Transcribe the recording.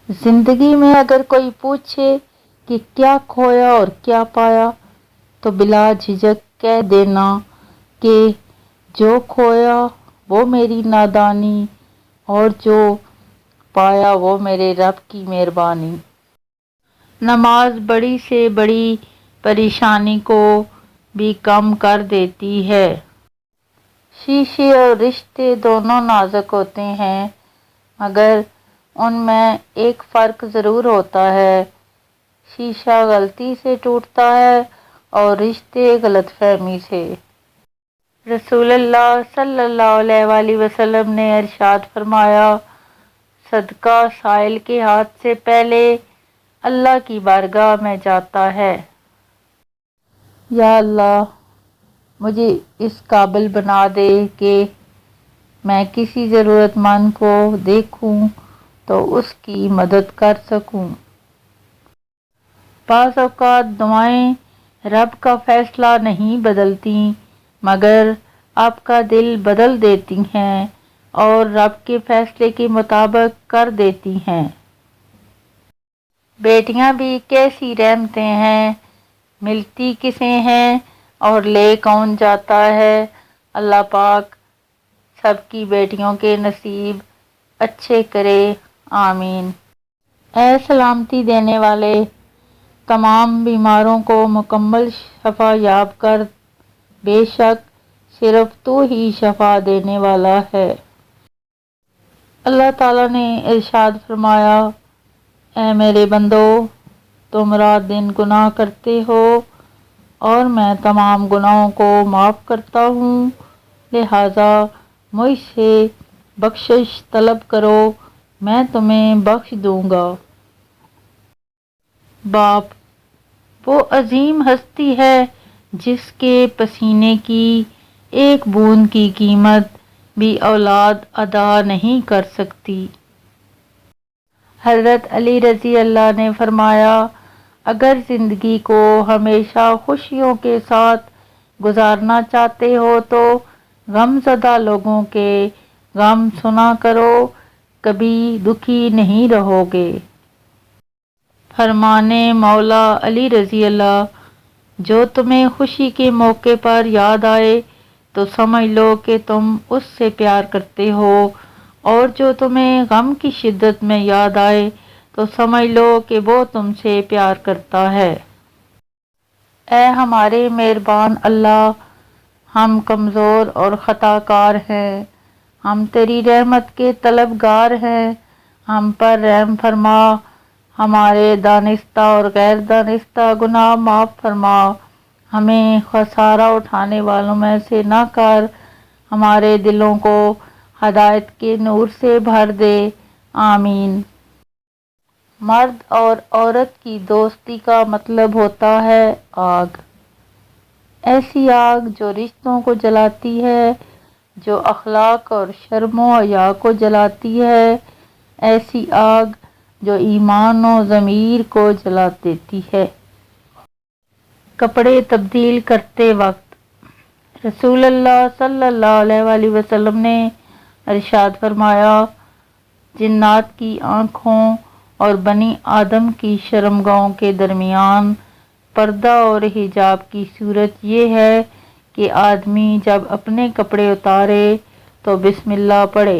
زندگی میں اگر کوئی پوچھے کہ کیا کھویا اور کیا پایا تو بلا جھجک کہہ دینا کہ جو کھویا وہ میری نادانی اور جو پایا وہ میرے رب کی مہربانی۔ نماز بڑی سے بڑی پریشانی کو بھی کم کر دیتی ہے۔ شیشے اور رشتے دونوں نازک ہوتے ہیں مگر ان میں ایک فرق ضرور ہوتا ہے، شیشہ غلطی سے ٹوٹتا ہے اور رشتے غلط فہمی سے۔ رسول اللہ صلی اللہ علیہ وآلہ وسلم نے ارشاد فرمایا، صدقہ سائل کے ہاتھ سے پہلے اللہ کی بارگاہ میں جاتا ہے۔ یا اللہ مجھے اس قابل بنا دے کہ میں کسی ضرورت مند کو دیکھوں تو اس کی مدد کر سکوں۔ بعض اوقات دعائیں رب کا فیصلہ نہیں بدلتی مگر آپ کا دل بدل دیتی ہیں اور رب کے فیصلے کے مطابق کر دیتی ہیں۔ بیٹیاں بھی کیسی رحمتیں ہیں، ملتی کسے ہیں اور لے کون جاتا ہے۔ اللہ پاک سب کی بیٹیوں کے نصیب اچھے کرے، آمین۔ اے سلامتی دینے والے، تمام بیماروں کو مکمل شفا یاب کر، بے شک صرف تو ہی شفا دینے والا ہے۔ اللہ تعالیٰ نے ارشاد فرمایا، اے میرے بندو، تم رات دن گناہ کرتے ہو اور میں تمام گناہوں کو معاف کرتا ہوں، لہذا مجھ سے بخشش طلب کرو، میں تمہیں بخش دوں گا۔ باپ، وہ عظیم ہستی ہے جس کے پسینے کی ایک بوند کی قیمت بھی اولاد ادا نہیں کر سکتی۔ حضرت علی رضی اللہ نے فرمایا، اگر زندگی کو ہمیشہ خوشیوں کے ساتھ گزارنا چاہتے ہو تو غم زدہ لوگوں کے غم سنا کرو، کبھی دکھی نہیں رہو گے۔ فرمانے مولا علی رضی اللہ، جو تمہیں خوشی کے موقع پر یاد آئے تو سمجھ لو کہ تم اس سے پیار کرتے ہو، اور جو تمہیں غم کی شدت میں یاد آئے تو سمجھ لو کہ وہ تم سے پیار کرتا ہے۔ اے ہمارے مہربان اللہ، ہم کمزور اور خطا کار ہیں، ہم تیری رحمت کے طلبگار ہیں، ہم پر رحم فرما، ہمارے دانستہ اور غیر دانستہ گناہ معاف فرما، ہمیں خسارہ اٹھانے والوں میں سے نہ کر، ہمارے دلوں کو ہدایت کے نور سے بھر دے، آمین۔ مرد اور عورت کی دوستی کا مطلب ہوتا ہے آگ، ایسی آگ جو رشتوں کو جلاتی ہے، جو اخلاق اور شرم و حیا کو جلاتی ہے، ایسی آگ جو ایمان و ضمیر کو جلا دیتی ہے۔ کپڑے تبدیل کرتے وقت رسول اللہ صلی اللہ علیہ وآلہ وسلم نے ارشاد فرمایا، جنات کی آنکھوں اور بنی آدم کی شرمگاہوں کے درمیان پردہ اور حجاب کی صورت یہ ہے کہ آدمی جب اپنے کپڑے اتارے تو بسم اللہ پڑھے۔